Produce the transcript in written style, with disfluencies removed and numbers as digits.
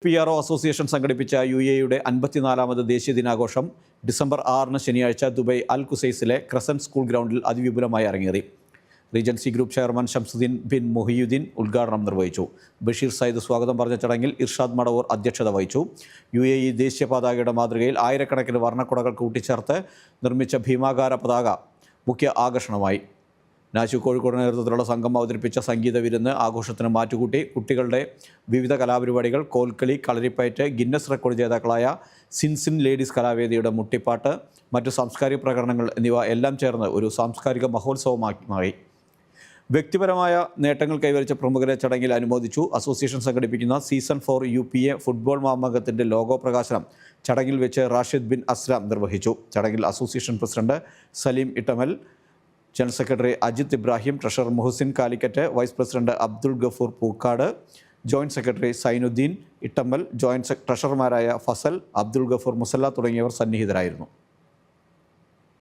PRO association സംഘടിപ്പിച്ച UAEയുടെ 54ാമത് ദേശീയ ദിനാഘോഷം ഡിസംബർ 6 ശനിയാഴ്ച ദുബൈ അൽ ഖുസൈസിലെ ക്രസന്റ് സ്കൂൾ ഗ്രൗണ്ടിൽ അതിവിപുലമായി അരങ്ങേറി. Regency Group chairman Shamsuddin bin Muhiyuddin ഉദ്ഘാടനം നിർവഹിച്ചു. ബഷീർ സയ്യിദ് സ്വാഗതം പറഞ്ഞ ചടങ്ങിൽ ഇർഷാദ് മടവൂർ അധ്യക്ഷത വഹിച്ചു. UAE ദേശീയ പതാകയുടെ മാതൃകയിൽ ആയിരക്കണക്കിന് വർണ്ണക്കുടകൾ കൂട്ടിച്ചേർത്ത് നിർമ്മിച്ച ഭീമാകാര പതാക മുഖ്യ ആകർഷണമായി. നാശു കോഴിക്കോട് നേതൃത്വത്തിലുള്ള സംഘം അവതരിപ്പിച്ച സംഗീത വിരുന്ന് ആഘോഷത്തിന് മാറ്റുകൂട്ടി. കുട്ടികളുടെ വിവിധ കലാപരിപാടികൾ, കോൽക്കളി, കളരിപ്പയറ്റ്, ഗിന്നസ് റെക്കോർഡ് ജേതാക്കളായ സിൻസിൻ ലേഡീസ് കലാവേദിയുടെ മുട്ടിപ്പാട്ട്, മറ്റു സാംസ്കാരിക പ്രകടനങ്ങൾ എന്നിവ എല്ലാം ചേർന്ന് ഒരു സാംസ്കാരിക മഹോത്സവമായി മാറി. വ്യക്തിപരമായ നേട്ടങ്ങൾ കൈവരിച്ച പ്രമുഖരെ ചടങ്ങിൽ അനുമോദിച്ചു. അസോസിയേഷൻ സംഘടിപ്പിക്കുന്ന സീസൺ 4 UPA ഫുട്ബോൾ മാമാങ്കത്തിൻ്റെ ലോഗോ പ്രകാശനം ചടങ്ങിൽ വെച്ച് റാഷിദ് ബിൻ അസ്ലാം നിർവഹിച്ചു. ചടങ്ങിൽ association president Saleem Ittamal, general secretary Ajith Ibrahim, treasurer Muhasin Calicut, vice president Abdul Gafoor Pookkad, joint secretary Sainuddin Ittammal, joint ട്രഷറർമാരായ ഫസൽ, അബ്ദുൾ ഗഫൂർ മുസല്ല തുടങ്ങിയവർ സന്നിഹിതരായിരുന്നു.